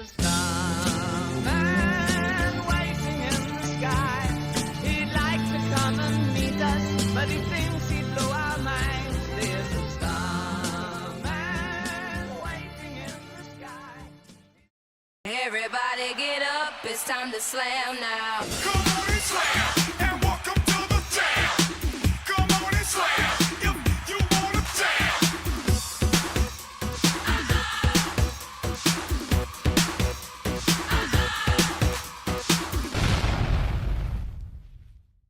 a starman waiting in the sky. He'd like to come and meet us, but he thinks he'd blow our minds. There's a starman waiting in the sky. Everybody get up, it's time to slam now. Come on and slam, and welcome to the jam. Come on and slam, if you wanna jam.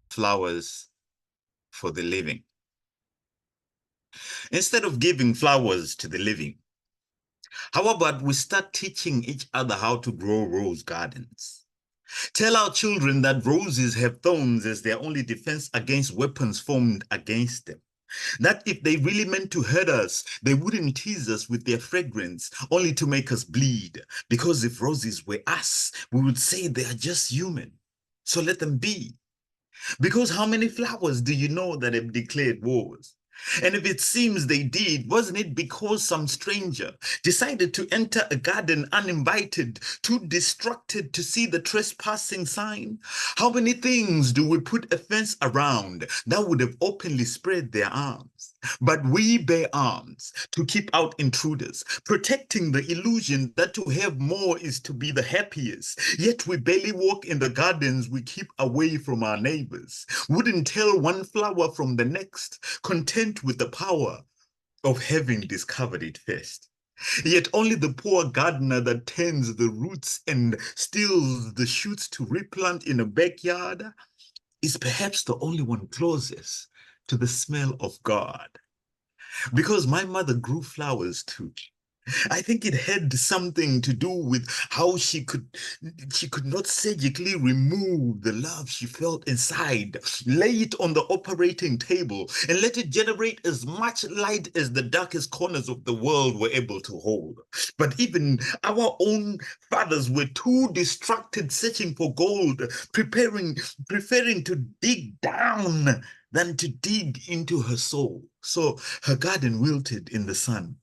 Flowers for the living. Instead of giving flowers to the living, how about we start teaching each other how to grow rose gardens? Tell our children that roses have thorns as their only defense against weapons formed against them. That if they really meant to hurt us, they wouldn't tease us with their fragrance, only to make us bleed. Because if roses were us, we would say they are just human. So let them be. Because how many flowers do you know that have declared wars? And if it seems they did, wasn't it because some stranger decided to enter a garden uninvited, too distracted to see the trespassing sign? How many things do we put a fence around that would have openly spread their arms? But we bear arms to keep out intruders, protecting the illusion that to have more is to be the happiest. Yet we barely walk in the gardens we keep away from our neighbors. Wouldn't tell one flower from the next, content with the power of having discovered it first. Yet only the poor gardener that tends the roots and steals the shoots to replant in a backyard is perhaps the only one closest to the smell of God. Because my mother grew flowers too. I think it had something to do with how she could not surgically remove the love she felt inside, lay it on the operating table, and let it generate as much light as the darkest corners of the world were able to hold. But even our own fathers were too distracted searching for gold, preferring to dig down than to dig into her soul. So her garden wilted in the sun,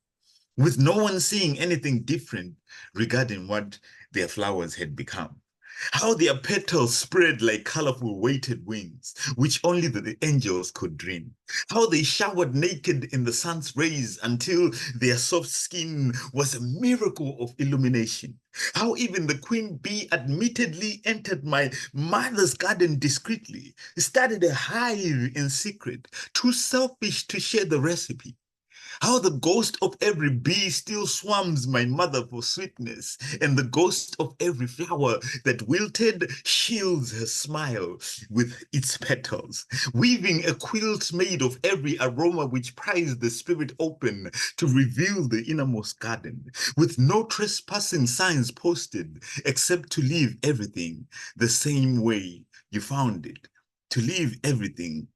with no one seeing anything different regarding what their flowers had become. How their petals spread like colorful weighted wings, which only the angels could dream. How they showered naked in the sun's rays until their soft skin was a miracle of illumination. How even the queen bee admittedly entered my mother's garden discreetly, started a hive in secret, too selfish to share the recipe. How the ghost of every bee still swarms my mother for sweetness, and the ghost of every flower that wilted shields her smile with its petals, weaving a quilt made of every aroma which pries the spirit open to reveal the innermost garden, with no trespassing signs posted, except to leave everything the same way you found it, to leave everything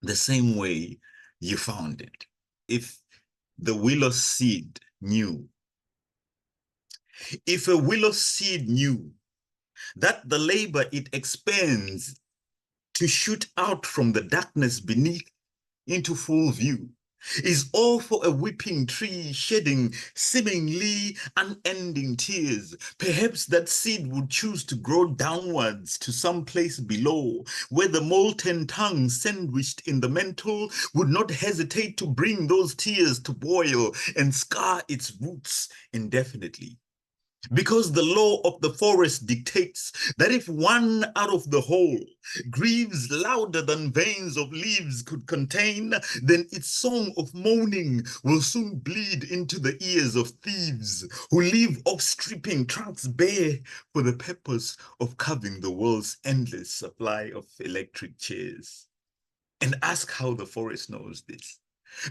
the same way you found it. If the willow seed knew, if a willow seed knew that the labor it expends to shoot out from the darkness beneath into full view is all for a weeping tree shedding seemingly unending tears, perhaps that seed would choose to grow downwards to some place below, where the molten tongue sandwiched in the mantle would not hesitate to bring those tears to boil and scar its roots indefinitely. Because the law of the forest dictates that if one out of the whole grieves louder than veins of leaves could contain, then its song of mourning will soon bleed into the ears of thieves who leave off stripping trunks bare for the purpose of carving the world's endless supply of electric chairs. And ask how the forest knows this.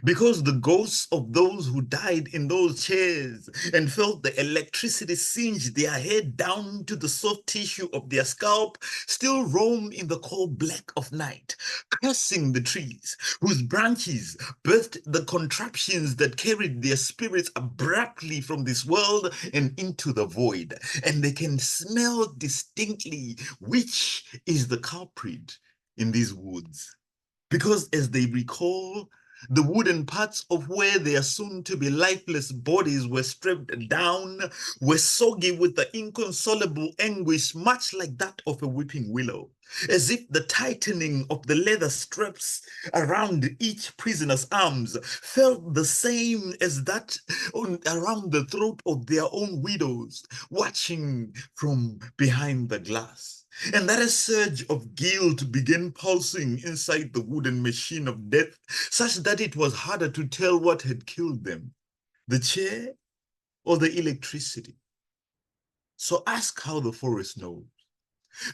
Because the ghosts of those who died in those chairs and felt the electricity singe their head down to the soft tissue of their scalp still roam in the cold black of night, cursing the trees whose branches birthed the contraptions that carried their spirits abruptly from this world and into the void. And they can smell distinctly which is the culprit in these woods. Because as they recall The wooden parts of where their soon-to-be lifeless bodies were stripped down were soggy with the inconsolable anguish, much like that of a weeping willow, as if the tightening of the leather straps around each prisoner's arms felt the same as that around the throat of their own widows, watching from behind the glass. And that a surge of guilt began pulsing inside the wooden machine of death, such that it was harder to tell what had killed them, the chair or the electricity. So ask how the forest knows.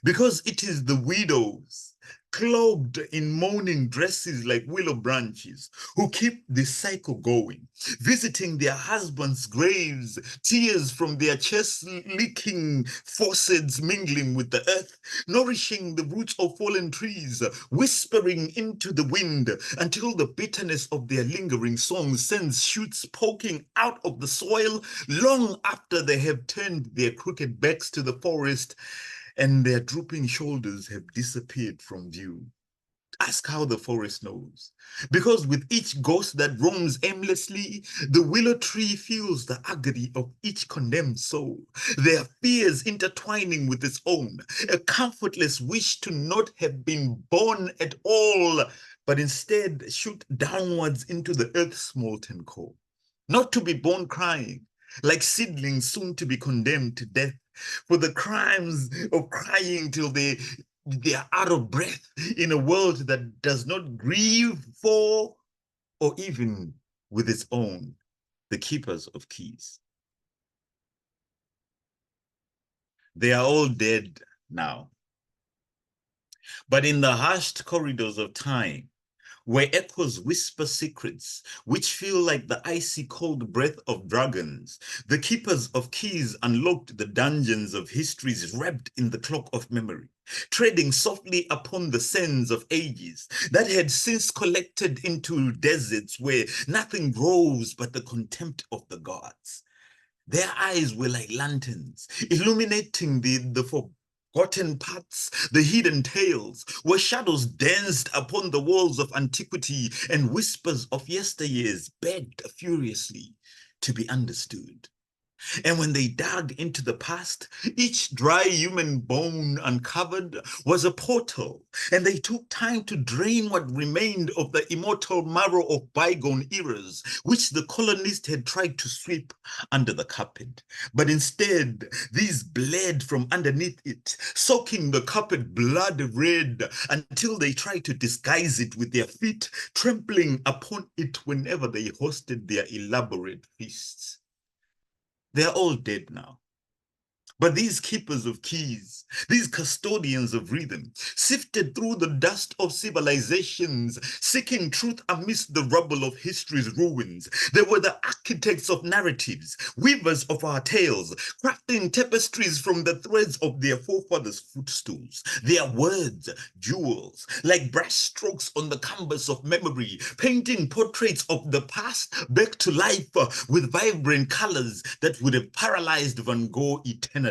Because it is the widows, clothed in mourning dresses like willow branches, who keep the cycle going, visiting their husbands' graves, tears from their chests leaking, faucets mingling with the earth, nourishing the roots of fallen trees, whispering into the wind until the bitterness of their lingering song sends shoots poking out of the soil long after they have turned their crooked backs to the forest and their drooping shoulders have disappeared from view. Ask how the forest knows. Because with each ghost that roams aimlessly, the willow tree feels the agony of each condemned soul, their fears intertwining with its own, a comfortless wish to not have been born at all, but instead shoot downwards into the earth's molten core. Not to be born crying, like seedlings soon to be condemned to death, for the crimes of crying till they are out of breath in a world that does not grieve for or even with its own, the keepers of keys. They are all dead now. But in the hushed corridors of time, where echoes whisper secrets which feel like the icy cold breath of dragons, the keepers of keys unlocked the dungeons of histories wrapped in the clock of memory, treading softly upon the sands of ages that had since collected into deserts where nothing grows but the contempt of the gods. Their eyes were like lanterns, illuminating the forgotten paths, the hidden tales, where shadows danced upon the walls of antiquity and whispers of yesteryears begged furiously to be understood. And when they dug into the past, each dry human bone uncovered was a portal, and they took time to drain what remained of the immortal marrow of bygone eras, which the colonists had tried to sweep under the carpet. But instead, these bled from underneath it, soaking the carpet blood red until they tried to disguise it with their feet, trampling upon it whenever they hosted their elaborate feasts. They're all dead now. But these keepers of keys, these custodians of rhythm, sifted through the dust of civilizations, seeking truth amidst the rubble of history's ruins. They were the architects of narratives, weavers of our tales, crafting tapestries from the threads of their forefathers' footstools. Their words, jewels, like brush strokes on the canvas of memory, painting portraits of the past back to life with vibrant colors that would have paralyzed Van Gogh eternally.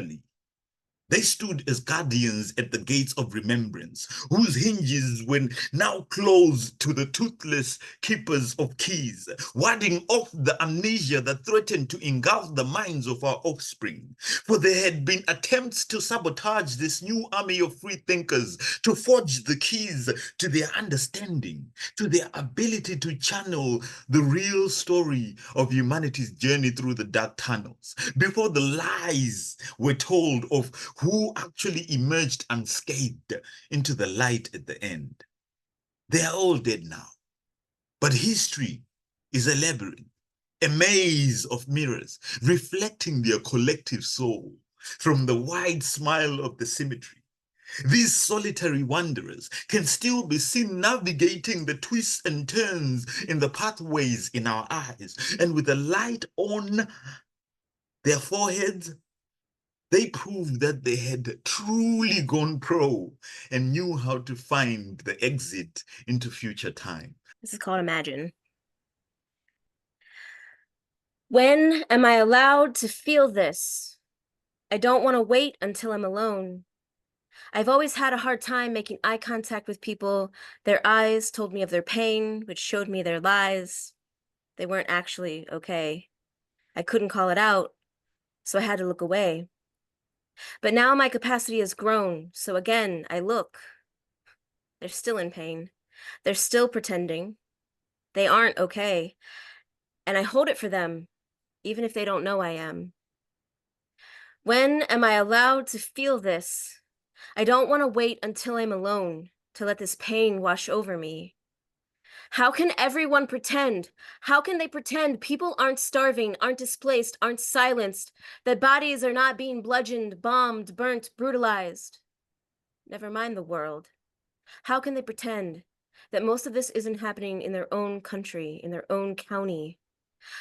They stood as guardians at the gates of remembrance, whose hinges were now closed to the toothless keepers of keys, warding off the amnesia that threatened to engulf the minds of our offspring. For there had been attempts to sabotage this new army of free thinkers, to forge the keys to their understanding, to their ability to channel the real story of humanity's journey through the dark tunnels, before the lies were told of who actually emerged unscathed into the light at the end. They are all dead now, but history is a labyrinth, a maze of mirrors reflecting their collective soul from the wide smile of the symmetry. These solitary wanderers can still be seen navigating the twists and turns in the pathways in our eyes, and with the light on their foreheads, they proved that they had truly gone pro and knew how to find the exit into future time. This is called Imagine. When am I allowed to feel this? I don't want to wait until I'm alone. I've always had a hard time making eye contact with people. Their eyes told me of their pain, which showed me their lies. They weren't actually okay. I couldn't call it out, so I had to look away. But now my capacity has grown, so again, I look. They're still in pain. They're still pretending. They aren't okay. And I hold it for them, even if they don't know I am. When am I allowed to feel this? I don't want to wait until I'm alone to let this pain wash over me. How can everyone pretend? How can they pretend people aren't starving, aren't displaced, aren't silenced, that bodies are not being bludgeoned, bombed, burnt, brutalized? Never mind the world. How can they pretend that most of this isn't happening in their own country, in their own county?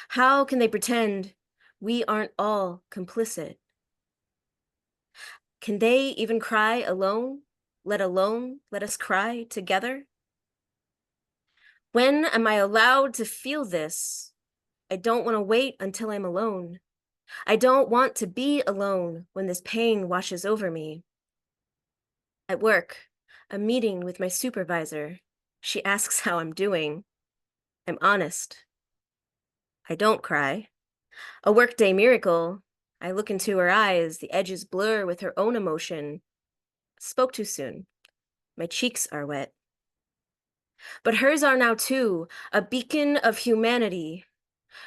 How can they pretend we aren't all complicit? Can they even cry alone, let alone let us cry together? When am I allowed to feel this? I don't want to wait until I'm alone. I don't want to be alone when this pain washes over me. At work, a meeting with my supervisor. She asks how I'm doing. I'm honest. I don't cry. A workday miracle. I look into her eyes, the edges blur with her own emotion. Spoke too soon. My cheeks are wet. But hers are now too, a beacon of humanity.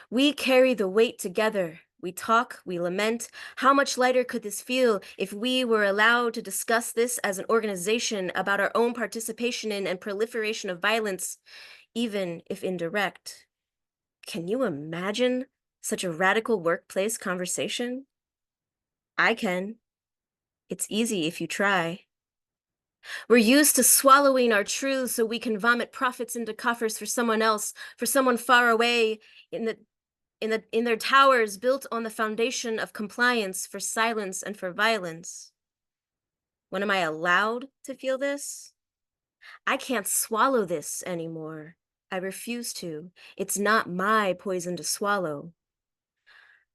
We carry the weight together. We talk, we lament. How much lighter could this feel if we were allowed to discuss this as an organization about our own participation in and proliferation of violence, even if indirect? Can you imagine such a radical workplace conversation? I can. It's easy if you try. We're used to swallowing our truths so we can vomit profits into coffers for someone else, for someone far away in their towers built on the foundation of compliance for silence and for violence. When am I allowed to feel this? I can't swallow this anymore. I refuse to. It's not my poison to swallow.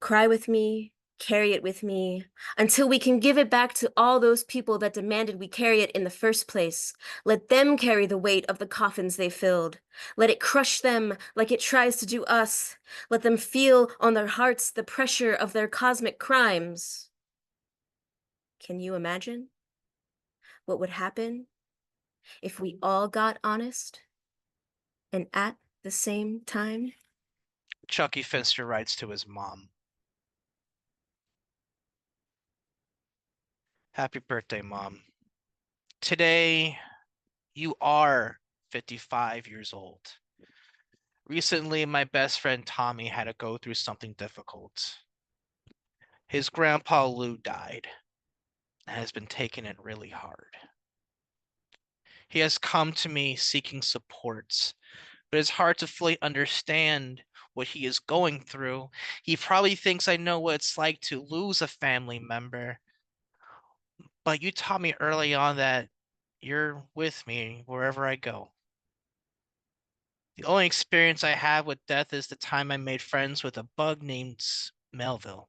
Cry with me, carry it with me, until we can give it back to all those people that demanded we carry it in the first place. Let them carry the weight of the coffins they filled. Let it crush them like it tries to do us. Let them feel on their hearts the pressure of their cosmic crimes. Can you imagine what would happen if we all got honest and at the same time? Chucky Finster writes to his mom. Happy birthday, Mom. Today, you are 55 years old. Recently, my best friend Tommy had to go through something difficult. His grandpa Lou died and has been taking it really hard. He has come to me seeking support, but it's hard to fully understand what he is going through. He probably thinks I know what it's like to lose a family member, but you taught me early on that you're with me wherever I go. The only experience I have with death is the time I made friends with a bug named Melville.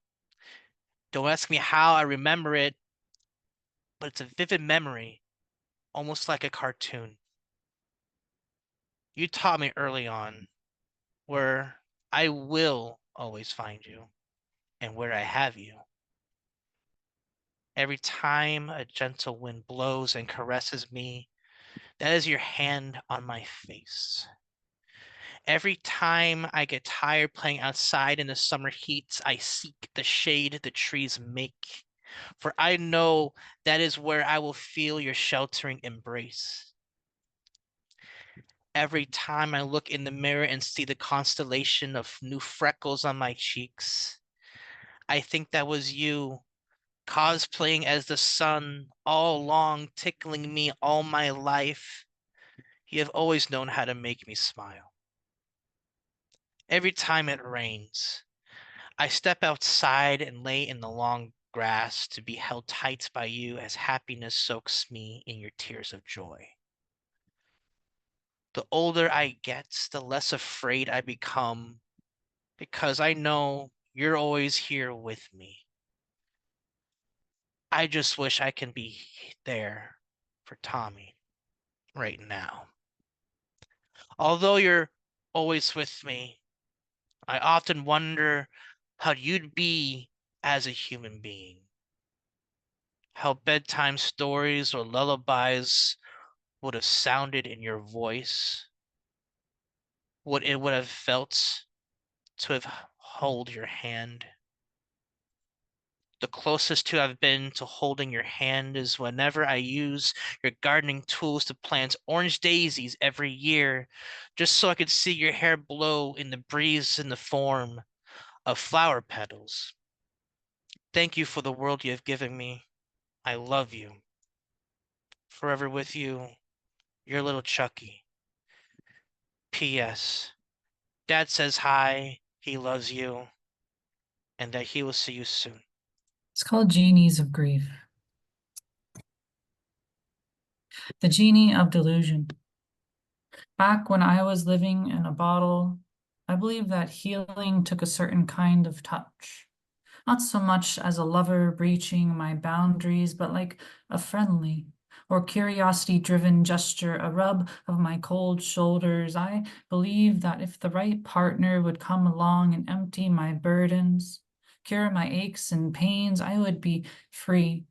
Don't ask me how I remember it, but it's a vivid memory, almost like a cartoon. You taught me early on where I will always find you and where I have you. Every time a gentle wind blows and caresses me, that is your hand on my face. Every time I get tired playing outside in the summer heat, I seek the shade the trees make, for I know that is where I will feel your sheltering embrace. Every time I look in the mirror and see the constellation of new freckles on my cheeks, I think that was you, cosplaying as the sun all along, tickling me all my life. You have always known how to make me smile. Every time it rains, I step outside and lay in the long grass to be held tight by you as happiness soaks me in your tears of joy. The older I get, the less afraid I become because I know you're always here with me. I just wish I can be there for Tommy right now. Although you're always with me, I often wonder how you'd be as a human being. How bedtime stories or lullabies would have sounded in your voice. What it would have felt to have hold your hand. The closest to I've been to holding your hand is whenever I use your gardening tools to plant orange daisies every year, just so I could see your hair blow in the breeze in the form of flower petals. Thank you for the world you have given me. I love you. Forever with you, your little Chucky. P.S. Dad says hi, he loves you, and that he will see you soon. It's called Genies of Grief. The Genie of Delusion. Back when I was living in a bottle, I believe that healing took a certain kind of touch. Not so much as a lover breaching my boundaries, but like a friendly or curiosity-driven gesture, a rub of my cold shoulders. I believe that if the right partner would come along and empty my burdens, cure my aches and pains, I would be free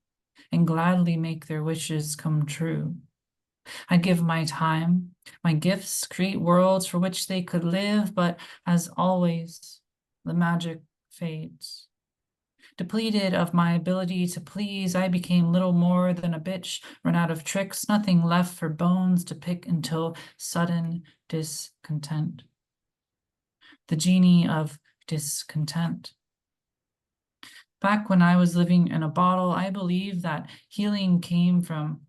and gladly make their wishes come true. I'd give my time, my gifts, create worlds for which they could live, but as always, the magic fades. Depleted of my ability to please, I became little more than a bitch, run out of tricks, nothing left for bones to pick until sudden discontent. The Genie of Discontent. Back when I was living in a bottle, I believed that healing came from...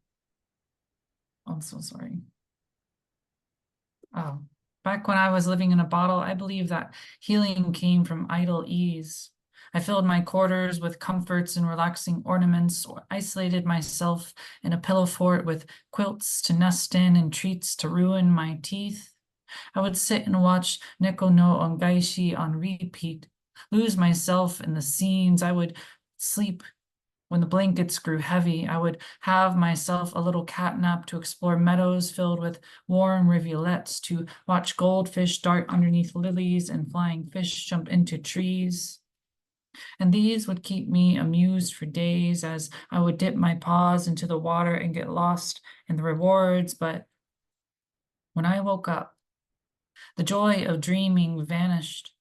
I'm so sorry. Oh, back when I was living in a bottle, I believed that healing came from idle ease. I filled my quarters with comforts and relaxing ornaments, or isolated myself in a pillow fort with quilts to nest in and treats to ruin my teeth. I would sit and watch Neko no Ongaishi on repeat, lose myself in the scenes. I would sleep when the blankets grew heavy. I would have myself a little catnap to explore meadows filled with warm rivulets, to watch goldfish dart underneath lilies and flying fish jump into trees. And these would keep me amused for days as I would dip my paws into the water and get lost in the rewards. But when I woke up, the joy of dreaming vanished,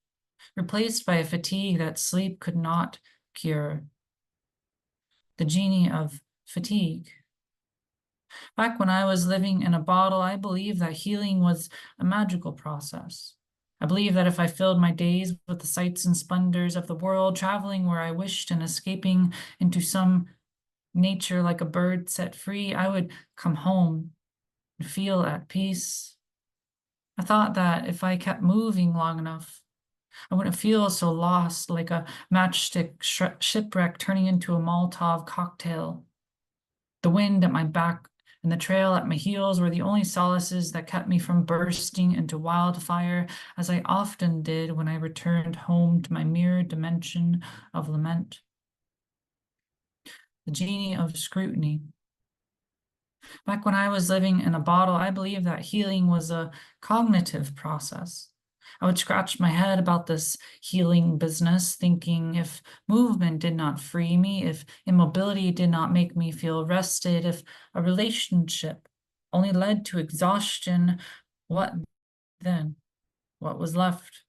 replaced by a fatigue that sleep could not cure. The Genie of Fatigue. Back when I was living in a bottle, I believed that healing was a magical process. I believed that if I filled my days with the sights and splendors of the world, traveling where I wished and escaping into some nature like a bird set free, I would come home and feel at peace. I thought that if I kept moving long enough, I wouldn't feel so lost, like a matchstick shipwreck turning into a Molotov cocktail. The wind at my back and the trail at my heels were the only solaces that kept me from bursting into wildfire, as I often did when I returned home to my mirrored dimension of lament. The Genie of Scrutiny. Back when I was living in a bottle, I believed that healing was a cognitive process. I would scratch my head about this healing business, thinking if movement did not free me, if immobility did not make me feel rested, if a relationship only led to exhaustion, what then? What was left?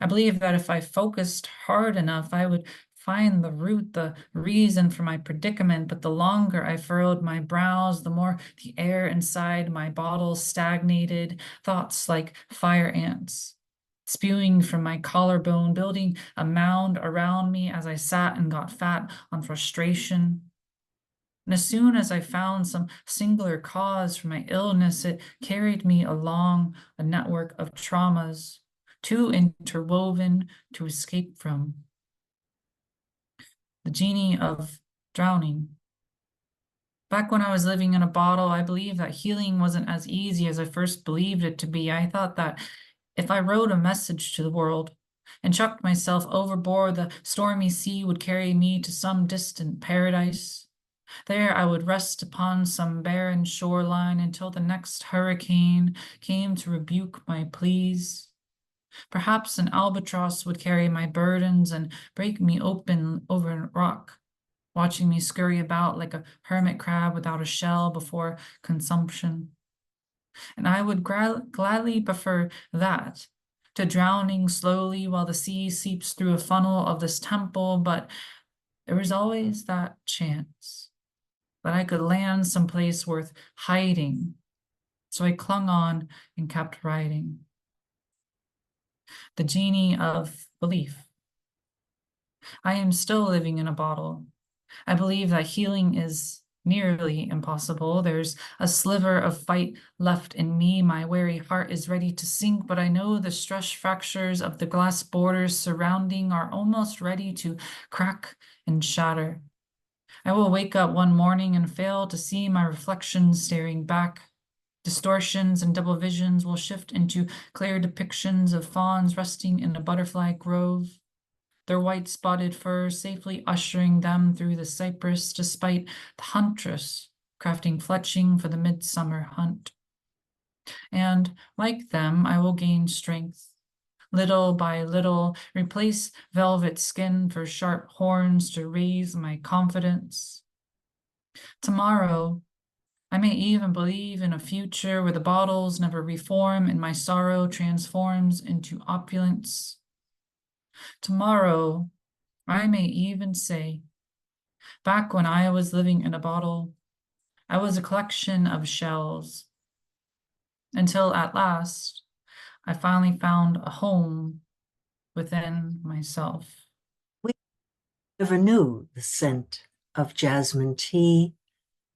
I believe that if I focused hard enough, I would find the root, the reason for my predicament, but the longer I furrowed my brows, the more the air inside my bottle stagnated, thoughts like fire ants, spewing from my collarbone, building a mound around me as I sat and got fat on frustration. And as soon as I found some singular cause for my illness, it carried me along a network of traumas, too interwoven to escape from. The Genie of Drowning. Back when I was living in a bottle, I believed that healing wasn't as easy as I first believed it to be. I thought that if I wrote a message to the world, and chucked myself overboard, the stormy sea would carry me to some distant paradise. There I would rest upon some barren shoreline until the next hurricane came to rebuke my pleas. Perhaps an albatross would carry my burdens and break me open over a rock, watching me scurry about like a hermit crab without a shell before consumption. And I would gladly prefer that to drowning slowly while the sea seeps through a funnel of this temple, but there was always that chance that I could land someplace worth hiding. So I clung on and kept writing. The genie of belief. I am still living in a bottle. I believe that healing is nearly impossible. There's a sliver of fight left in me. My weary heart is ready to sink, but I know the stress fractures of the glass borders surrounding are almost ready to crack and shatter. I will wake up one morning and fail to see my reflection staring back. Distortions and double visions will shift into clear depictions of fawns resting in a butterfly grove, their white spotted fur safely ushering them through the cypress despite the huntress crafting fletching for the midsummer hunt. And like them, I will gain strength. Little by little, replace velvet skin for sharp horns to raise my confidence. Tomorrow, I may even believe in a future where the bottles never reform and my sorrow transforms into opulence. Tomorrow, I may even say, back when I was living in a bottle, I was a collection of shells. Until at last, I finally found a home within myself. We never knew the scent of jasmine tea,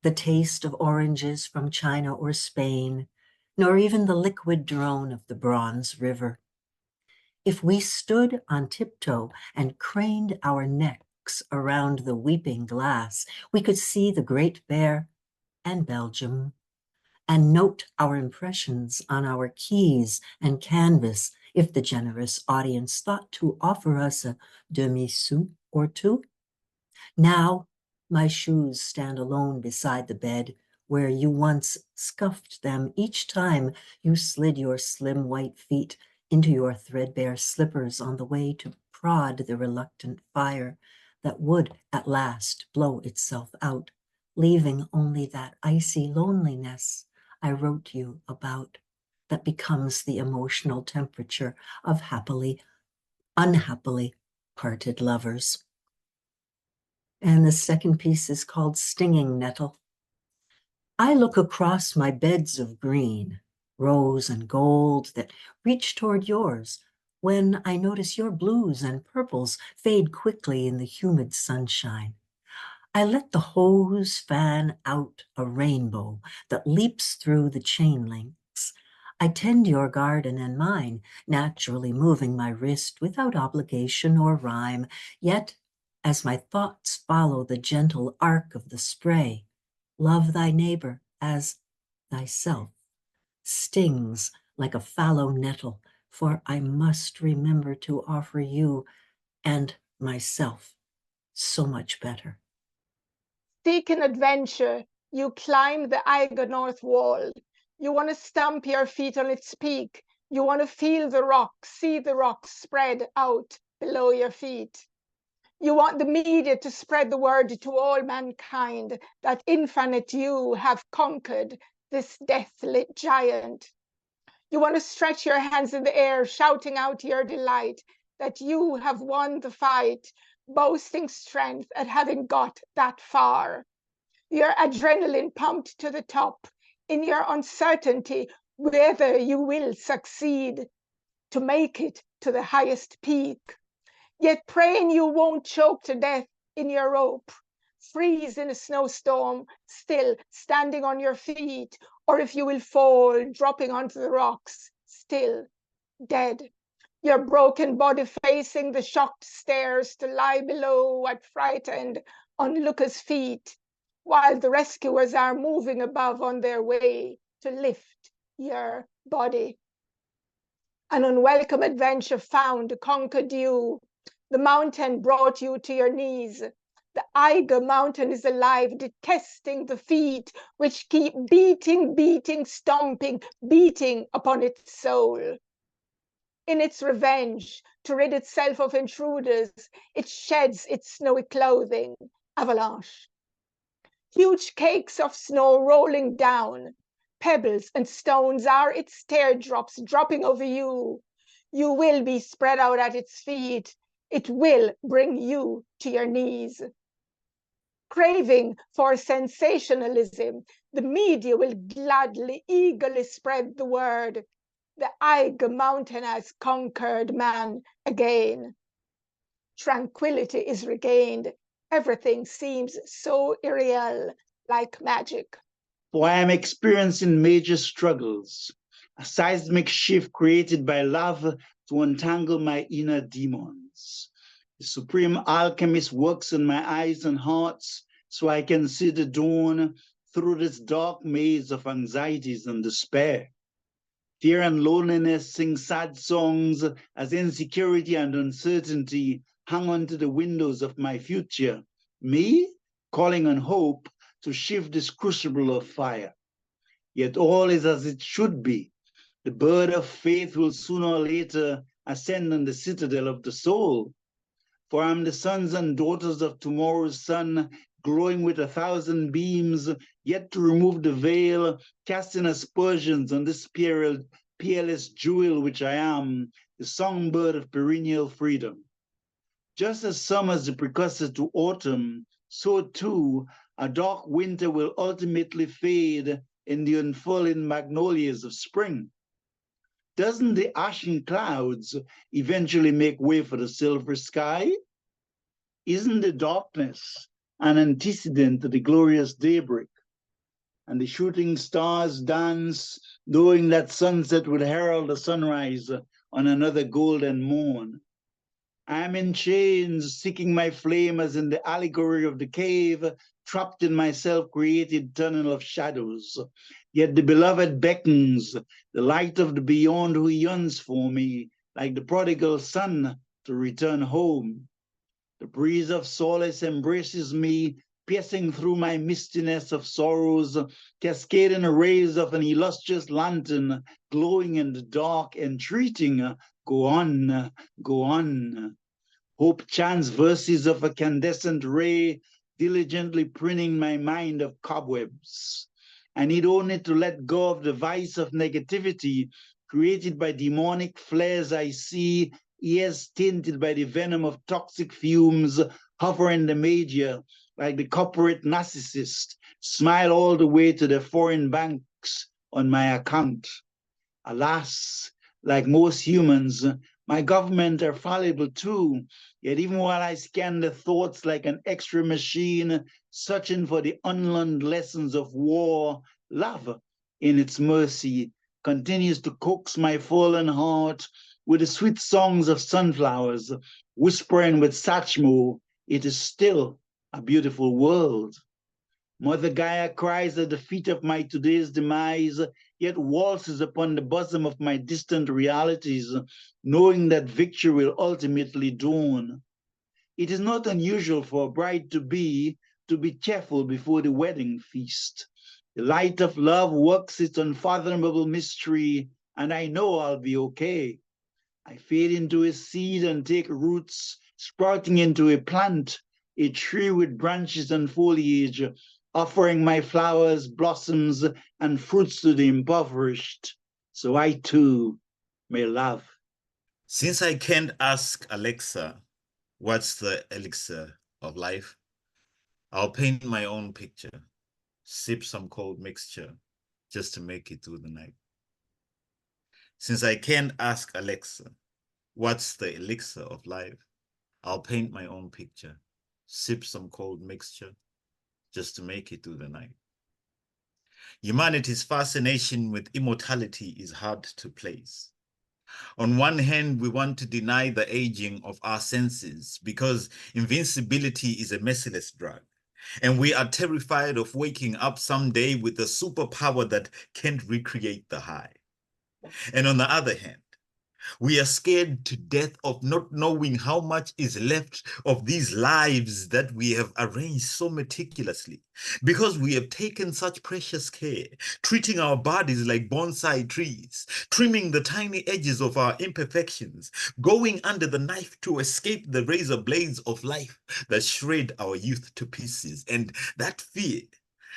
the taste of oranges from China or Spain, nor even the liquid drone of the bronze river. If we stood on tiptoe and craned our necks around the weeping glass, we could see the Great Bear and Belgium, and note our impressions on our keys and canvas if the generous audience thought to offer us a demi-sou or two. Now, my shoes stand alone beside the bed where you once scuffed them each time you slid your slim white feet into your threadbare slippers on the way to prod the reluctant fire that would at last blow itself out, leaving only that icy loneliness I wrote you about that becomes the emotional temperature of unhappily parted lovers. And the second piece is called Stinging Nettle. I look across my beds of green, rose and gold that reach toward yours when I notice your blues and purples fade quickly in the humid sunshine. I let the hose fan out a rainbow that leaps through the chain links. I tend your garden and mine, naturally moving my wrist without obligation or rhyme, yet as my thoughts follow the gentle arc of the spray, love thy neighbor as thyself, stings like a fallow nettle, for I must remember to offer you and myself so much better. Seek an adventure, you climb the Eiger North Wall. You want to stamp your feet on its peak. You want to feel the rocks, see the rocks spread out below your feet. You want the media to spread the word to all mankind that infinite you have conquered this death-lit giant. You want to stretch your hands in the air, shouting out your delight that you have won the fight, boasting strength at having got that far. Your adrenaline pumped to the top, in your uncertainty whether you will succeed to make it to the highest peak. Yet praying you won't choke to death in your rope, freeze in a snowstorm, still standing on your feet, or if you will fall, dropping onto the rocks, still dead. Your broken body facing the shocked stairs to lie below at frightened onlookers' feet, while the rescuers are moving above on their way to lift your body. An unwelcome adventure found, conquered you. The mountain brought you to your knees. The Eiger mountain is alive, detesting the feet which keep beating, beating, stomping, beating upon its soul. In its revenge, to rid itself of intruders, it sheds its snowy clothing, avalanche. Huge cakes of snow rolling down, pebbles and stones are its teardrops dropping over you. You will be spread out at its feet. It will bring you to your knees. Craving for sensationalism, the media will gladly, eagerly spread the word. The Eiger mountain has conquered man again. Tranquility is regained. Everything seems so irreal, like magic. For I am experiencing major struggles, a seismic shift created by love to untangle my inner demons. The supreme alchemist works in my eyes and hearts so I can see the dawn through this dark maze of anxieties and despair. Fear and loneliness sing sad songs as insecurity and uncertainty hang onto the windows of my future. Me, calling on hope to shift this crucible of fire. Yet all is as it should be. The bird of faith will sooner or later ascend on the citadel of the soul. For I'm the sons and daughters of tomorrow's sun, glowing with 1,000 beams, yet to remove the veil, casting aspersions on this peerless jewel which I am, the songbird of perennial freedom. Just as summer is the precursor to autumn, so too a dark winter will ultimately fade in the unfurling magnolias of spring. Doesn't the ashen clouds eventually make way for the silver sky? Isn't the darkness an antecedent to the glorious daybreak? And the shooting stars dance, knowing that sunset would herald the sunrise on another golden morn. I am in chains, seeking my flame as in the allegory of the cave, trapped in my self-created tunnel of shadows. Yet the beloved beckons, the light of the beyond who yearns for me, like the prodigal son to return home. The breeze of solace embraces me, piercing through my mistiness of sorrows, cascading rays of an illustrious lantern, glowing in the dark, entreating, go on, go on. Hope chants verses of a candescent ray, diligently pruning my mind of cobwebs. I need only to let go of the vice of negativity created by demonic flares I see, ears tinted by the venom of toxic fumes, hover in the media like the corporate narcissist, smile all the way to the foreign banks on my account. Alas, like most humans, my government are fallible too, yet even while I scan the thoughts like an X-ray machine, searching for the unlearned lessons of war, love, in its mercy, continues to coax my fallen heart with the sweet songs of sunflowers, whispering with Satchmo, it is still a beautiful world. Mother Gaia cries at the feet of my today's demise, yet waltzes upon the bosom of my distant realities, knowing that victory will ultimately dawn. It is not unusual for a bride to be cheerful before the wedding feast. The light of love works its unfathomable mystery, and I know I'll be okay. I fade into a seed and take roots, sprouting into a plant, a tree with branches and foliage, offering my flowers, blossoms, and fruits to the impoverished, so I too may love. Since I can't ask Alexa, what's the elixir of life? I'll paint my own picture, sip some cold mixture, just to make it through the night. Since I can't ask Alexa, what's the elixir of life? I'll paint my own picture, sip some cold mixture, just to make it through the night. Humanity's fascination with immortality is hard to place. On one hand, we want to deny the aging of our senses because invincibility is a merciless drug, and we are terrified of waking up someday with a superpower that can't recreate the high. And on the other hand, We are scared to death of not knowing how much is left of these lives that we have arranged so meticulously, because we have taken such precious care, treating our bodies like bonsai trees, trimming the tiny edges of our imperfections, going under the knife to escape the razor blades of life that shred our youth to pieces. And that fear,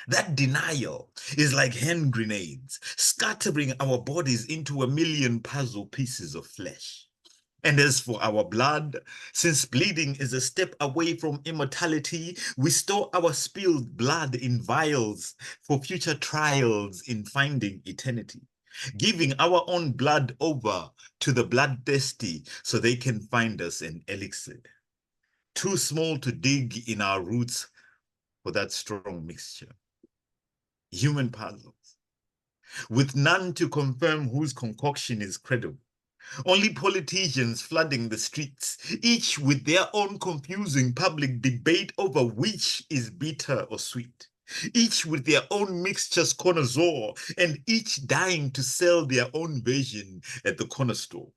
that denial is like hand grenades, scattering our bodies into a million puzzle pieces of flesh. And as for our blood, since bleeding is a step away from immortality, we store our spilled blood in vials for future trials in finding eternity, giving our own blood over to the bloodthirsty so they can find us an elixir. Too small to dig in our roots for that strong mixture. Human puzzles, with none to confirm whose concoction is credible. Only politicians flooding the streets, each with their own confusing public debate over which is bitter or sweet. Each with their own mixtures connoisseur, and each dying to sell their own version at the corner store,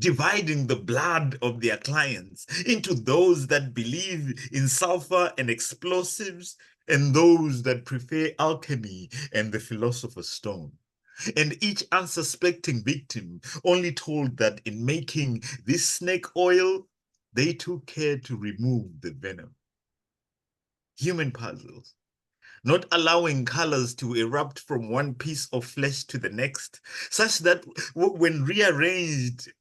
dividing the blood of their clients into those that believe in sulfur and explosives and those that prefer alchemy and the philosopher's stone. And each unsuspecting victim only told that in making this snake oil, they took care to remove the venom. Human puzzles, not allowing colors to erupt from one piece of flesh to the next, such that when rearranged,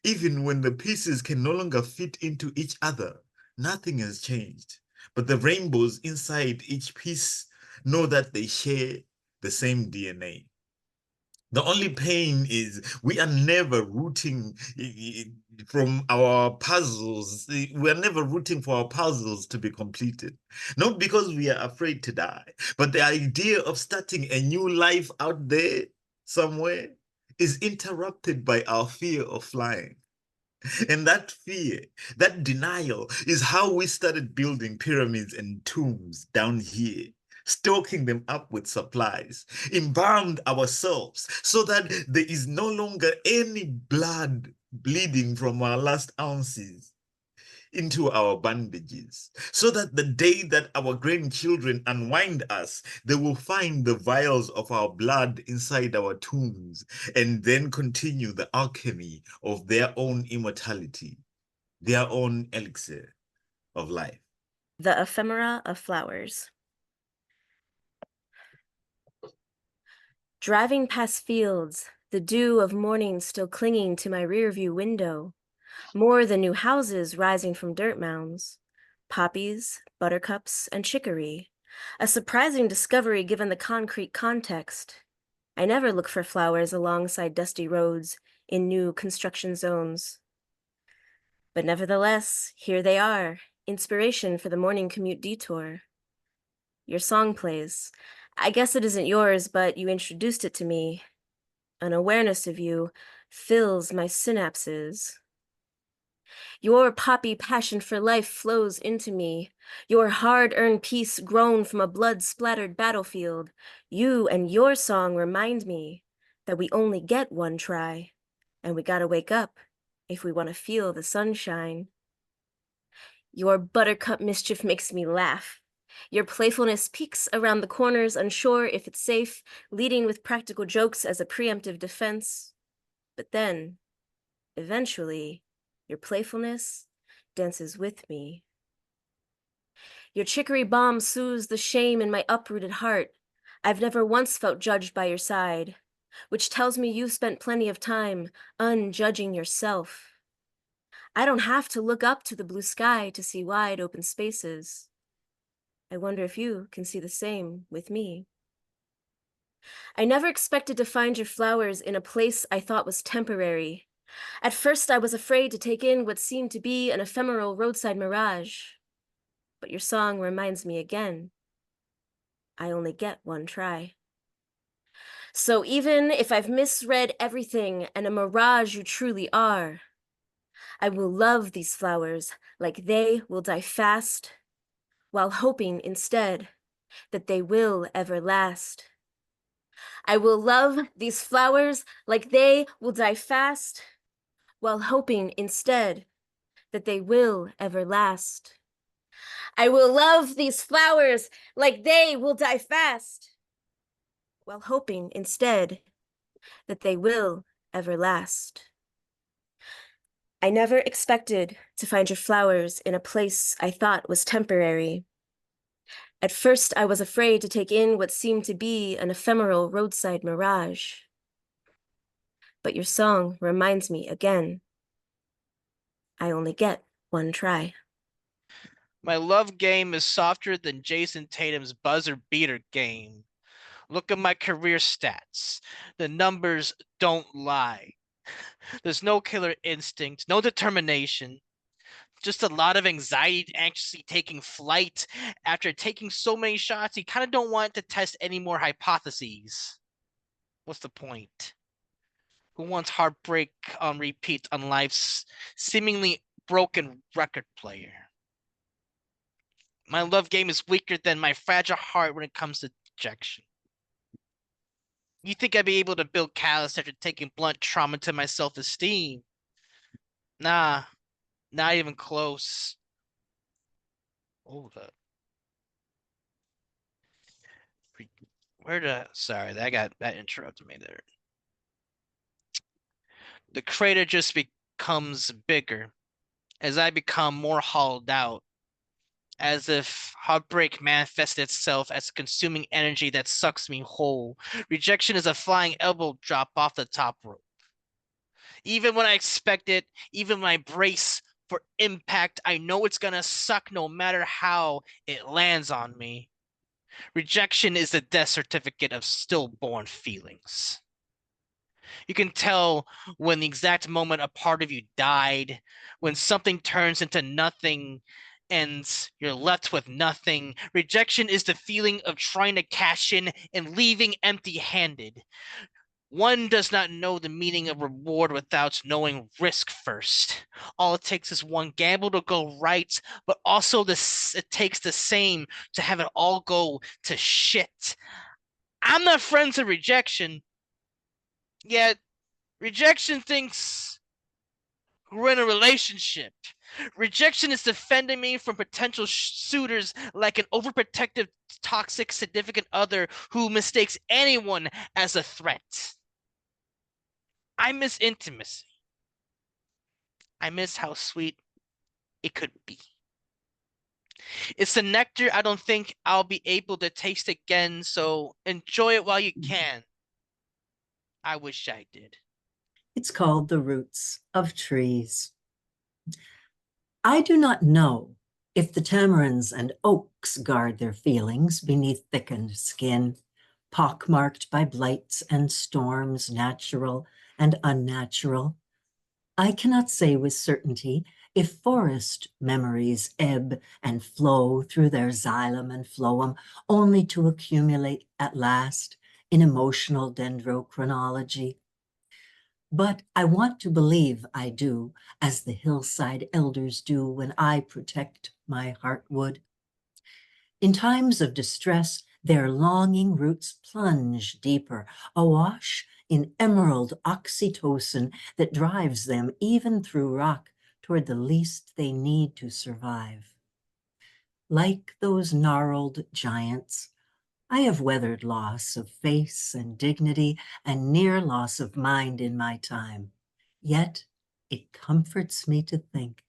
even when the pieces can no longer fit into each other, nothing has changed. But the rainbows inside each piece know that they share the same DNA. The only pain is we are never rooting from our puzzles. We are never rooting for our puzzles to be completed. Not because we are afraid to die, but the idea of starting a new life out there somewhere is interrupted by our fear of flying. And that fear, that denial is how we started building pyramids and tombs down here, stoking them up with supplies, embalmed ourselves so that there is no longer any blood bleeding from our last ounces into our bandages, so that the day that our grandchildren unwind us, they will find the vials of our blood inside our tombs and then continue the alchemy of their own immortality, their own elixir of life. The Ephemera of Flowers. Driving past fields, the dew of morning still clinging to my rearview window, more than new houses rising from dirt mounds, poppies, buttercups, and chicory, a surprising discovery given the concrete context. I never look for flowers alongside dusty roads in new construction zones. But nevertheless, here they are, inspiration for the morning commute detour. Your song plays. I guess it isn't yours, but you introduced it to me. An awareness of you fills my synapses. Your poppy passion for life flows into me. Your hard-earned peace grown from a blood-splattered battlefield. You and your song remind me that we only get one try, and we gotta wake up if we want to feel the sunshine. Your buttercup mischief makes me laugh. Your playfulness peeks around the corners, unsure if it's safe, leading with practical jokes as a preemptive defense. But then, eventually, your playfulness dances with me. Your chicory balm soothes the shame in my uprooted heart. I've never once felt judged by your side, which tells me you've spent plenty of time unjudging yourself. I don't have to look up to the blue sky to see wide open spaces. I wonder if you can see the same with me. I never expected to find your flowers in a place I thought was temporary. At first, I was afraid to take in what seemed to be an ephemeral roadside mirage. But your song reminds me again. I only get one try. So even if I've misread everything and a mirage you truly are, I will love these flowers like they will die fast, while hoping instead that they will ever last. I will love these flowers like they will die fast, while hoping instead that they will ever last. I will love these flowers like they will die fast, while hoping instead that they will ever last. I never expected to find your flowers in a place I thought was temporary. At first, I was afraid to take in what seemed to be an ephemeral roadside mirage. But your song reminds me again, I only get one try. My love game is softer than Jason Tatum's buzzer beater game. Look at my career stats. The numbers don't lie. There's no killer instinct, no determination, just a lot of anxiety, anxiously taking flight. After taking so many shots, you kind of don't want to test any more hypotheses. What's the point? Who wants heartbreak on repeat on life's seemingly broken record player? My love game is weaker than my fragile heart when it comes to rejection. You think I'd be able to build callous after taking blunt trauma to my self-esteem? Nah, not even close. Hold up. Sorry, that interrupted me there. The crater just becomes bigger as I become more hollowed out, as if heartbreak manifests itself as consuming energy that sucks me whole. Rejection is a flying elbow drop off the top rope. Even when I expect it, even when I brace for impact, I know it's gonna suck no matter how it lands on me. Rejection is the death certificate of stillborn feelings. You can tell when the exact moment a part of you died, when something turns into nothing and you're left with nothing. Rejection is the feeling of trying to cash in and leaving empty-handed. One does not know the meaning of reward without knowing risk first. All it takes is one gamble to go right, but also it takes the same to have it all go to shit. I'm not friends with rejection, yet rejection thinks we're in a relationship. Rejection is defending me from potential suitors like an overprotective, toxic, significant other who mistakes anyone as a threat. I miss intimacy. I miss how sweet it could be. It's the nectar I don't think I'll be able to taste again, so enjoy it while you can. I wish I did. It's called The Roots of Trees. I do not know if the tamarins and oaks guard their feelings beneath thickened skin, pockmarked by blights and storms, natural and unnatural. I cannot say with certainty if forest memories ebb and flow through their xylem and phloem, only to accumulate at last in emotional dendrochronology. But I want to believe I do, as the hillside elders do when I protect my heartwood. In times of distress, their longing roots plunge deeper, awash in emerald oxytocin that drives them even through rock toward the least they need to survive. Like those gnarled giants, I have weathered loss of face and dignity and near loss of mind in my time. Yet it comforts me to think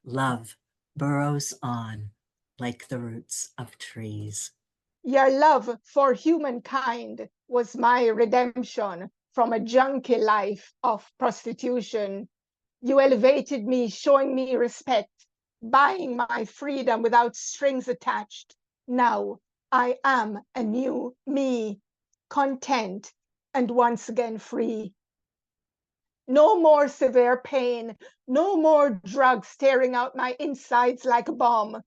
love burrows on like the roots of trees. Your love for humankind was my redemption from a junkie life of prostitution. You elevated me, showing me respect, buying my freedom without strings attached. Now I am a new me, content and once again free. No more severe pain, no more drugs tearing out my insides like a bomb.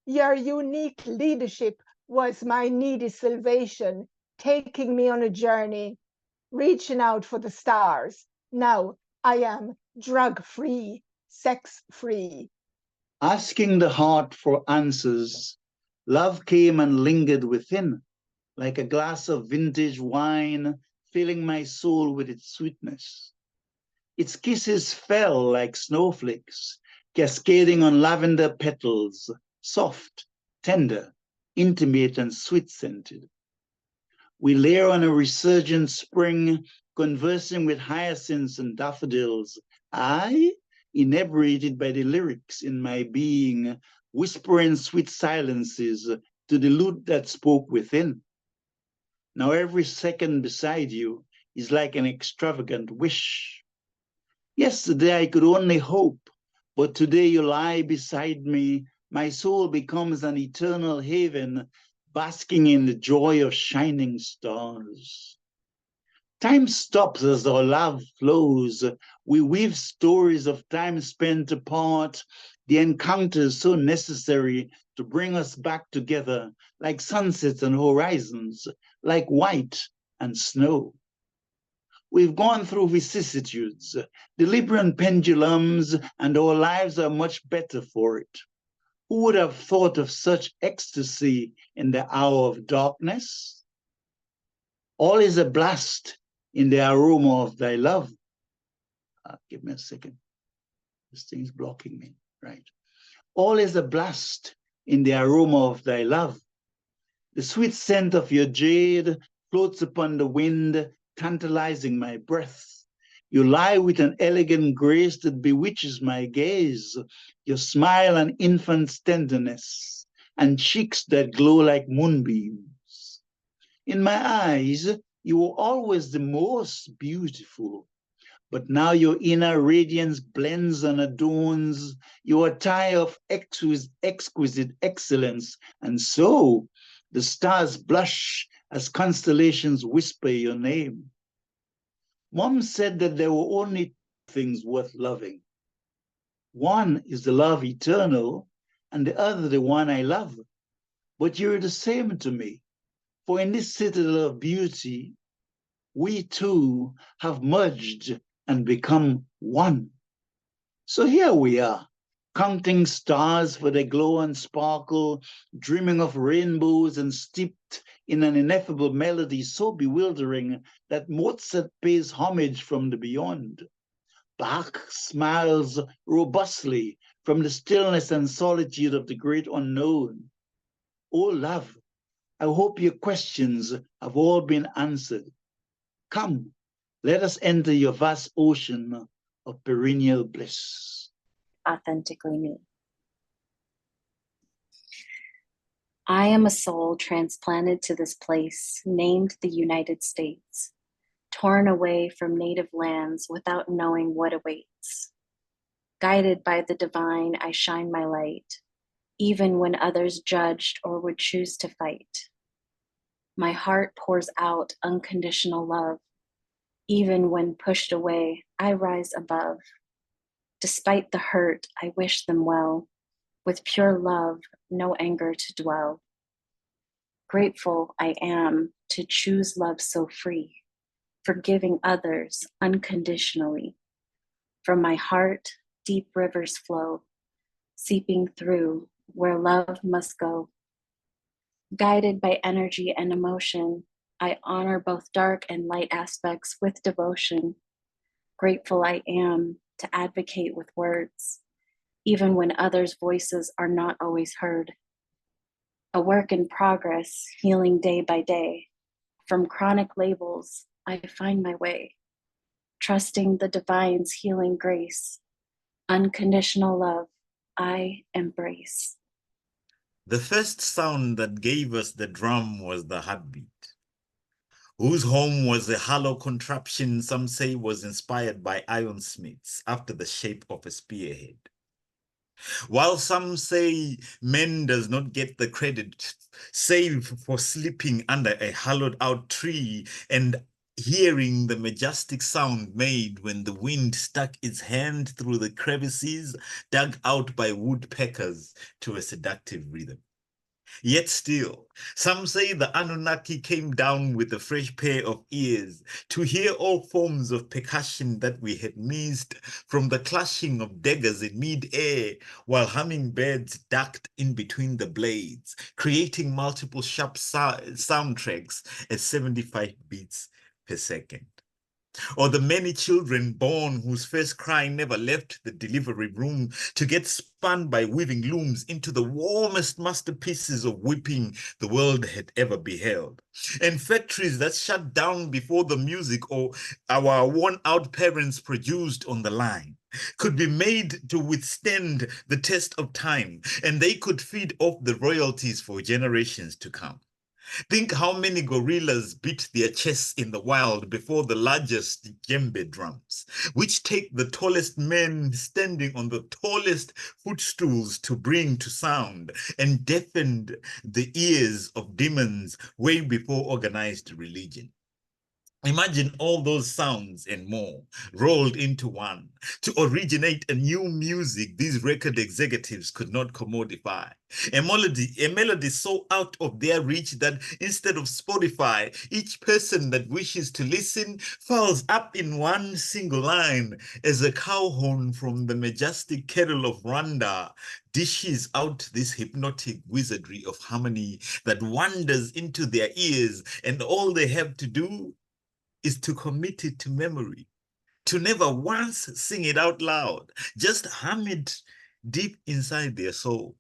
Your unique leadership was my needy salvation, taking me on a journey, reaching out for the stars. Now I am drug-free, sex-free. Asking the heart for answers, love came and lingered within, like a glass of vintage wine, filling my soul with its sweetness. Its kisses fell like snowflakes, cascading on lavender petals, soft, tender, intimate, and sweet-scented. We layer on a resurgent spring, conversing with hyacinths and daffodils, I, inebriated by the lyrics in my being, whispering sweet silences to the lute that spoke within. Now every second beside you is like an extravagant wish. Yesterday I could only hope, but today you lie beside me. My soul becomes an eternal haven, basking in the joy of shining stars. Time stops as our love flows. We weave stories of time spent apart, the encounters so necessary to bring us back together, like sunsets and horizons, like white and snow. We've gone through vicissitudes, deliberate pendulums, and our lives are much better for it. Who would have thought of such ecstasy in the hour of darkness? All is a blast in the aroma of thy love. Give me a second. This thing's blocking me, right? All is a blast in the aroma of thy love. The sweet scent of your jade floats upon the wind, tantalizing my breath. You lie with an elegant grace that bewitches my gaze, your smile an infant's tenderness, and cheeks that glow like moonbeams. In my eyes, you were always the most beautiful, but now your inner radiance blends and adorns your attire of exquisite excellence, and so the stars blush as constellations whisper your name. Mom said that there were only two things worth loving. One is the love eternal, and the other the one I love. But you're the same to me, for in this citadel of beauty, we two have merged and become one. So here we are, counting stars for their glow and sparkle, dreaming of rainbows and steeped in an ineffable melody so bewildering that Mozart pays homage from the beyond. Bach smiles robustly from the stillness and solitude of the great unknown. Oh, love, I hope your questions have all been answered. Come, let us enter your vast ocean of perennial bliss. Authentically me. I am a soul transplanted to this place named the United States, torn away from native lands without knowing what awaits. Guided by the divine, I shine my light, even when others judged or would choose to fight. My heart pours out unconditional love. Even when pushed away, I rise above. Despite the hurt, I wish them well. With pure love, no anger to dwell. Grateful I am to choose love so free, forgiving others unconditionally. From my heart, deep rivers flow, seeping through where love must go. Guided by energy and emotion, I honor both dark and light aspects with devotion. Grateful I am to advocate with words, even when others' voices are not always heard. A work in progress, healing day by day. From chronic labels, I find my way, trusting the divine's healing grace. Unconditional love, I embrace. The first sound that gave us the drum was the heartbeat, whose home was a hollow contraption some say was inspired by ironsmiths after the shape of a spearhead. While some say men does not get the credit save for sleeping under a hollowed out tree and hearing the majestic sound made when the wind stuck its hand through the crevices dug out by woodpeckers to a seductive rhythm. Yet still, some say the Anunnaki came down with a fresh pair of ears to hear all forms of percussion that we had missed, from the clashing of daggers in mid-air while hummingbirds ducked in between the blades, creating multiple sharp soundtracks at 75 beats per second. or the many children born whose first cry never left the delivery room to get spun by weaving looms into the warmest masterpieces of whipping the world had ever beheld, and factories that shut down before the music or our worn-out parents produced on the line could be made to withstand the test of time, and they could feed off the royalties for generations to come. Think how many gorillas beat their chests in the wild before the largest djembe drums, which take the tallest men standing on the tallest footstools to bring to sound and deafened the ears of demons way before organized religion. Imagine all those sounds and more rolled into one to originate a new music these record executives could not commodify. A melody so out of their reach that instead of Spotify, each person that wishes to listen falls up in one single line as a cow horn from the majestic kettle of Rwanda dishes out this hypnotic wizardry of harmony that wanders into their ears, and all they have to do is to commit it to memory, to never once sing it out loud, just hum it deep inside their soul.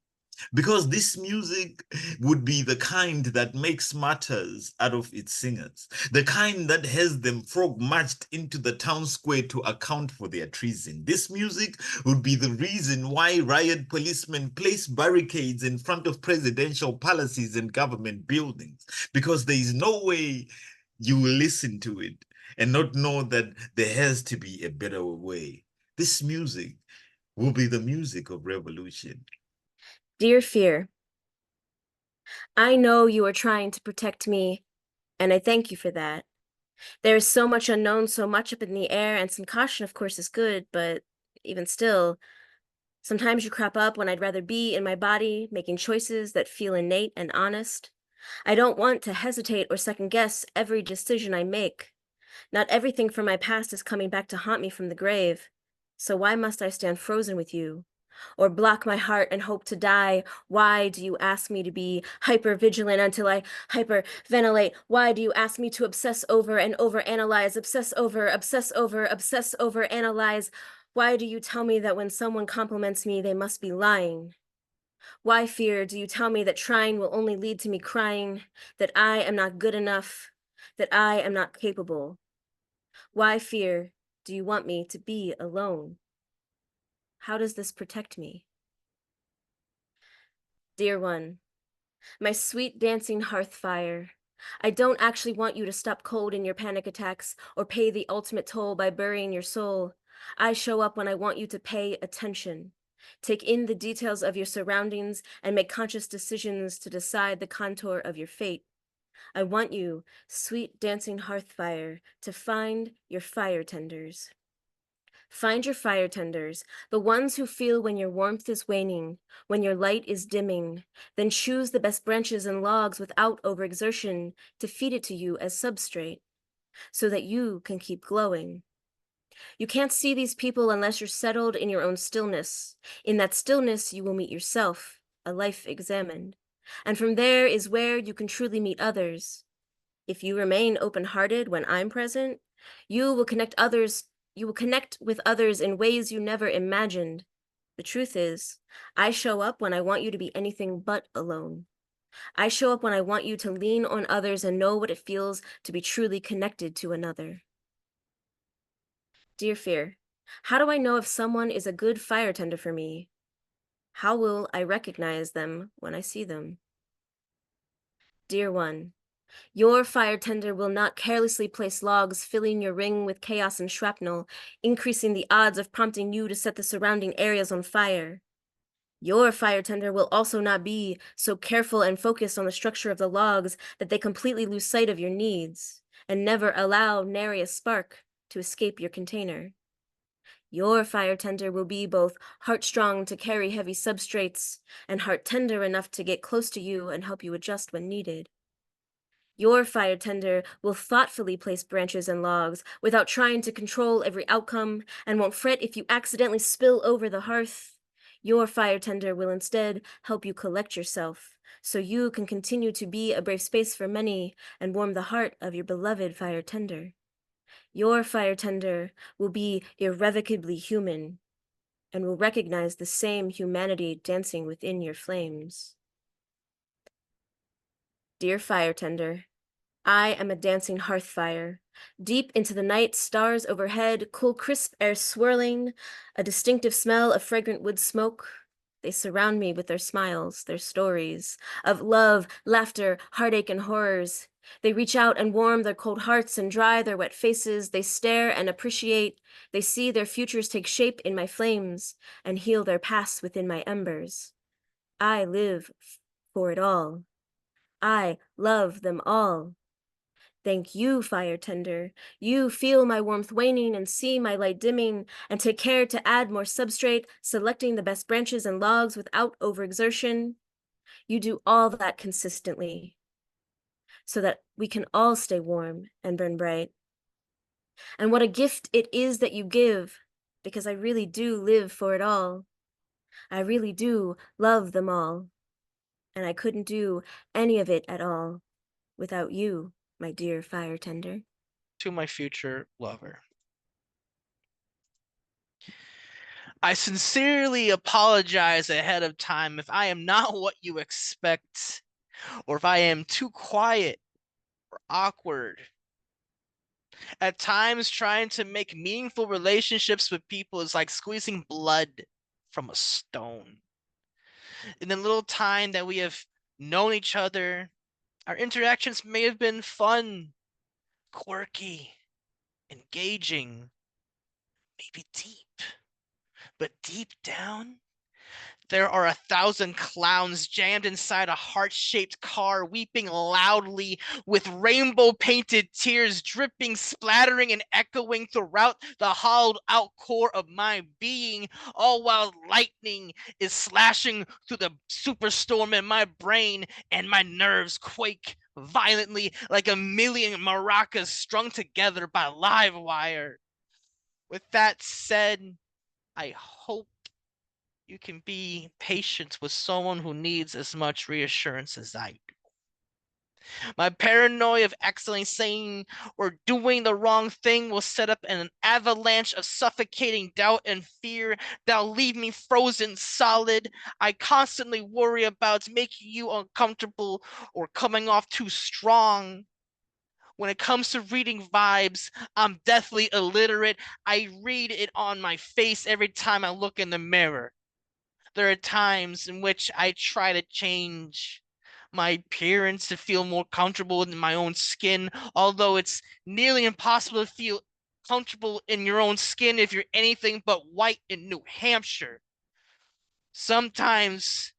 Because this music would be the kind that makes martyrs out of its singers, the kind that has them frog marched into the town square to account for their treason. This music would be the reason why riot policemen place barricades in front of presidential palaces and government buildings, because there is no way you will listen to it and not know that there has to be a better way. This music will be the music of revolution. Dear Fear, I know you are trying to protect me, and I thank you for that. There is so much unknown, so much up in the air, and some caution, of course, is good, but even still, sometimes you crop up when I'd rather be in my body, making choices that feel innate and honest. I don't want to hesitate or second guess every decision I make. Not everything from my past is coming back to haunt me from the grave. So why must I stand frozen with you? Or block my heart and hope to die? Why do you ask me to be hyper-vigilant until I hyperventilate? Why do you ask me to obsess over and overanalyze, obsess over, analyze? Why do you tell me that when someone compliments me, they must be lying? Why, Fear, do you tell me that trying will only lead to me crying, that I am not good enough, that I am not capable? Why, Fear, do you want me to be alone? How does this protect me? Dear one, my sweet dancing hearth fire, I don't actually want you to stop cold in your panic attacks or pay the ultimate toll by burying your soul. I show up when I want you to pay attention. Take in the details of your surroundings and make conscious decisions to decide the contour of your fate. I want you, sweet dancing hearth fire, to find your fire tenders. Find your fire tenders, the ones who feel when your warmth is waning, when your light is dimming. Then choose the best branches and logs without overexertion to feed it to you as substrate, so that you can keep glowing. You can't see these people unless you're settled in your own stillness. In that stillness, you will meet yourself, a life examined. And from there is where you can truly meet others. If you remain open-hearted when I'm present, you will connect with others in ways you never imagined. The truth is, I show up when I want you to be anything but alone. I show up when I want you to lean on others and know what it feels to be truly connected to another. Dear Fear, how do I know if someone is a good fire tender for me? How will I recognize them when I see them? Dear one, your fire tender will not carelessly place logs filling your ring with chaos and shrapnel, increasing the odds of prompting you to set the surrounding areas on fire. Your fire tender will also not be so careful and focused on the structure of the logs that they completely lose sight of your needs and never allow nary a spark to escape your container. Your fire tender will be both heart-strong to carry heavy substrates and heart-tender enough to get close to you and help you adjust when needed. Your fire tender will thoughtfully place branches and logs without trying to control every outcome and won't fret if you accidentally spill over the hearth. Your fire tender will instead help you collect yourself so you can continue to be a brave space for many and warm the heart of your beloved fire tender. Your fire tender will be irrevocably human and will recognize the same humanity dancing within your flames. Dear fire tender, I am a dancing hearth fire. Deep into the night, stars overhead, cool crisp air swirling, a distinctive smell of fragrant wood smoke. They surround me with their smiles, their stories of love, laughter, heartache, and horrors. They reach out and warm their cold hearts and dry their wet faces. They stare and appreciate. They see their futures take shape in my flames and heal their pasts within my embers. I live for it all. I love them all. Thank you, fire tender. You feel my warmth waning and see my light dimming, and take care to add more substrate, selecting the best branches and logs without overexertion. You do all that consistently, so that we can all stay warm and burn bright. And what a gift it is that you give, because I really do live for it all. I really do love them all, and I couldn't do any of it at all without you, my dear fire tender. To my future lover. I sincerely apologize ahead of time if I am not what you expect, or if I am too quiet or awkward. At times, trying to make meaningful relationships with people is like squeezing blood from a stone. In the little time that we have known each other, our interactions may have been fun, quirky, engaging, maybe deep. But deep down, there are 1,000 clowns jammed inside a heart-shaped car, weeping loudly with rainbow-painted tears dripping, splattering, and echoing throughout the hollowed-out core of my being, all while lightning is slashing through the superstorm in my brain, and my nerves quake violently like a million maracas strung together by live wire. With that said, I hope you can be patient with someone who needs as much reassurance as I do. My paranoia of accidentally saying or doing the wrong thing will set up an avalanche of suffocating doubt and fear that'll leave me frozen solid. I constantly worry about making you uncomfortable or coming off too strong. When it comes to reading vibes, I'm deathly illiterate. I read it on my face every time I look in the mirror. There are times in which I try to change my appearance to feel more comfortable in my own skin, although it's nearly impossible to feel comfortable in your own skin if you're anything but white in New Hampshire. Sometimes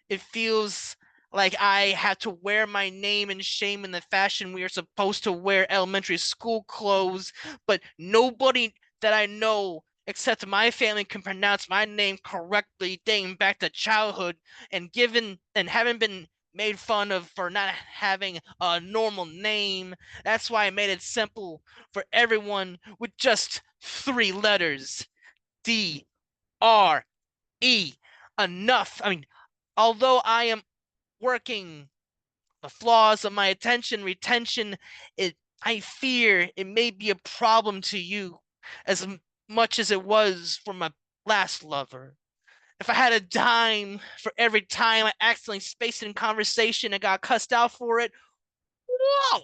it feels like I had to wear my name in shame in the fashion we are supposed to wear elementary school clothes, but nobody that I know except my family can pronounce my name correctly dating back to childhood, and having been made fun of for not having a normal name. That's why I made it simple for everyone with just 3 letters. D-R-E. Enough. I mean, although I am working the flaws of my attention retention, I fear it may be a problem to you as much as it was for my last lover. If I had a dime for every time I accidentally spaced in conversation and got cussed out for it, whoa,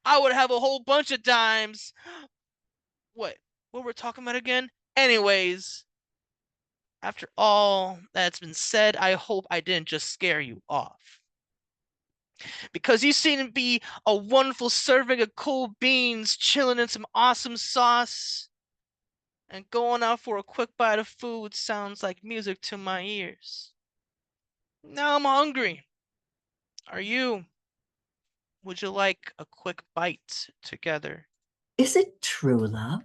I would have a whole bunch of dimes. What we're talking about again? Anyways, after all that's been said, I hope I didn't just scare you off. Because you seem to be a wonderful serving of cool beans, chilling in some awesome sauce, and going out for a quick bite of food sounds like music to my ears. Now I'm hungry. Are you? Would you like a quick bite together? Is it true, love?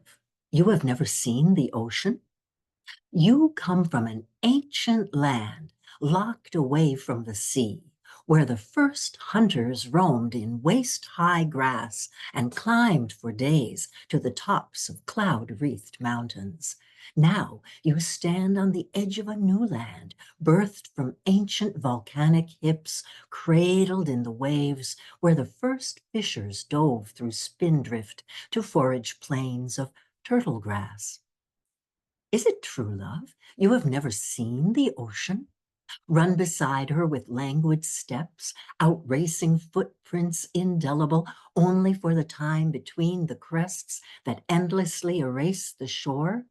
You have never seen the ocean? You come from an ancient land locked away from the sea, where the first hunters roamed in waist-high grass and climbed for days to the tops of cloud-wreathed mountains. Now you stand on the edge of a new land, birthed from ancient volcanic hips, cradled in the waves, where the first fishers dove through spindrift to forage plains of turtle grass. Is it true, love? You have never seen the ocean? Run beside her with languid steps, outracing footprints indelible, only for the time between the crests that endlessly erase the shore?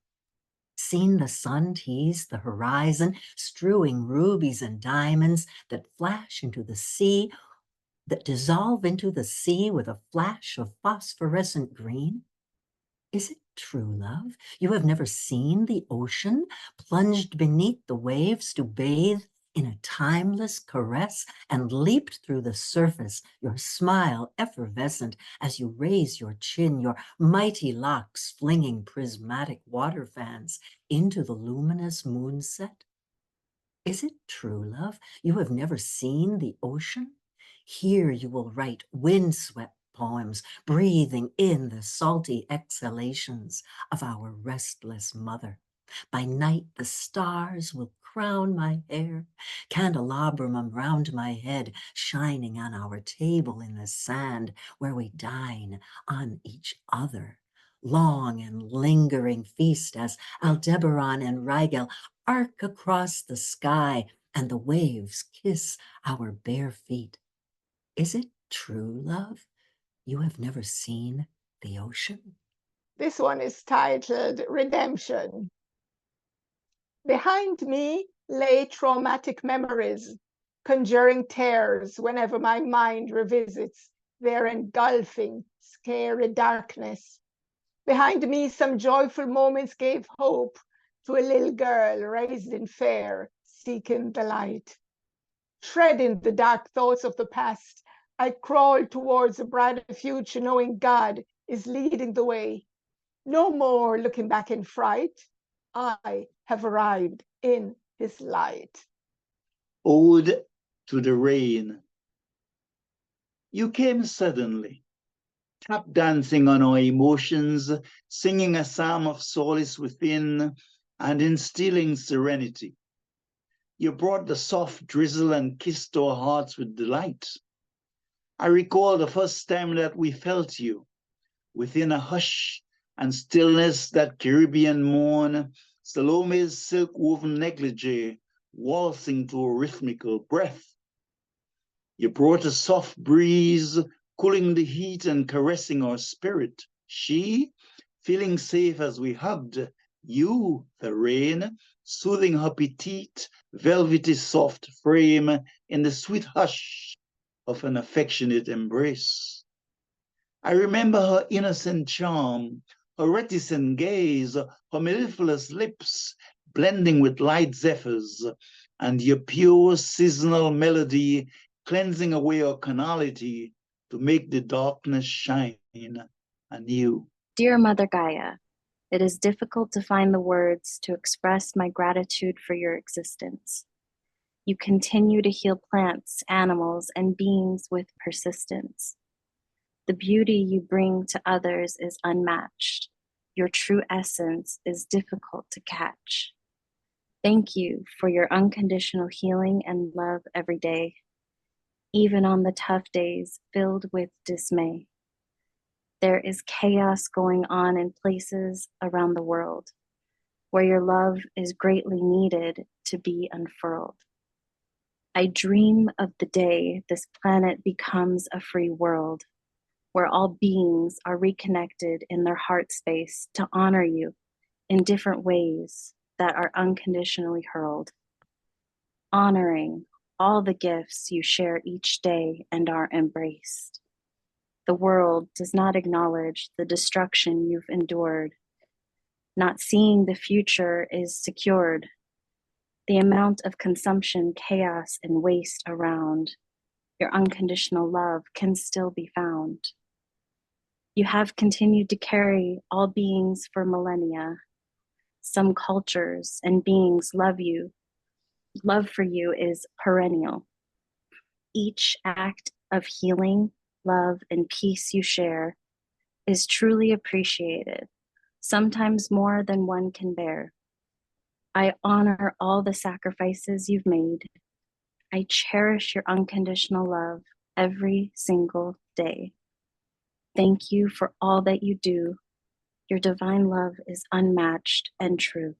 Seen the sun tease the horizon, strewing rubies and diamonds that flash into the sea, that dissolve into the sea with a flash of phosphorescent green? Is it true, love? You have never seen the ocean, plunged beneath the waves to bathe in a timeless caress, and leaped through the surface, your smile effervescent as you raise your chin, your mighty locks flinging prismatic water fans into the luminous moonset? Is it true, love? You have never seen the ocean? Here you will write windswept poems, breathing in the salty exhalations of our restless mother. By night the stars will crown my hair, candelabrum round my head, shining on our table in the sand where we dine on each other. Long and lingering feast as Aldebaran and Rigel arc across the sky and the waves kiss our bare feet. Is it true, love? You have never seen the ocean? This one is titled Redemption. Behind me lay traumatic memories, conjuring tears whenever my mind revisits their engulfing, scary darkness. Behind me, some joyful moments gave hope to a little girl raised in fear, seeking the light. Shredding the dark thoughts of the past, I crawled towards a brighter future, knowing God is leading the way. No more looking back in fright. I have arrived in his light. Ode to the Rain. You came suddenly, tap dancing on our emotions, singing a psalm of solace within, and instilling serenity. You brought the soft drizzle and kissed our hearts with delight. I recall the first time that we felt you, within a hush and stillness, that Caribbean morn, Salome's silk-woven negligee waltzing to a rhythmical breath. You brought a soft breeze, cooling the heat and caressing our spirit. She, feeling safe as we hugged, you, the rain, soothing her petite, velvety soft frame in the sweet hush of an affectionate embrace. I remember her innocent charm, her reticent gaze, her mellifluous lips, blending with light zephyrs, and your pure seasonal melody cleansing away our carnality to make the darkness shine anew. Dear Mother Gaia, it is difficult to find the words to express my gratitude for your existence. You continue to heal plants, animals, and beings with persistence. The beauty you bring to others is unmatched. Your true essence is difficult to catch. Thank you for your unconditional healing and love every day, even on the tough days filled with dismay. There is chaos going on in places around the world where your love is greatly needed to be unfurled. I dream of the day this planet becomes a free world, where all beings are reconnected in their heart space to honor you in different ways that are unconditionally hurled, honoring all the gifts you share each day and are embraced. The world does not acknowledge the destruction you've endured. Not seeing the future is secured. The amount of consumption, chaos, and waste around, your unconditional love can still be found. You have continued to carry all beings for millennia. Some cultures and beings love you. Love for you is perennial. Each act of healing, love, and peace you share is truly appreciated, sometimes more than one can bear. I honor all the sacrifices you've made. I cherish your unconditional love every single day. Thank you for all that you do. Your divine love is unmatched and true.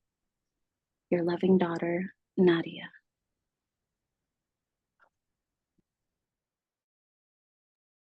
Your loving daughter, Nadia.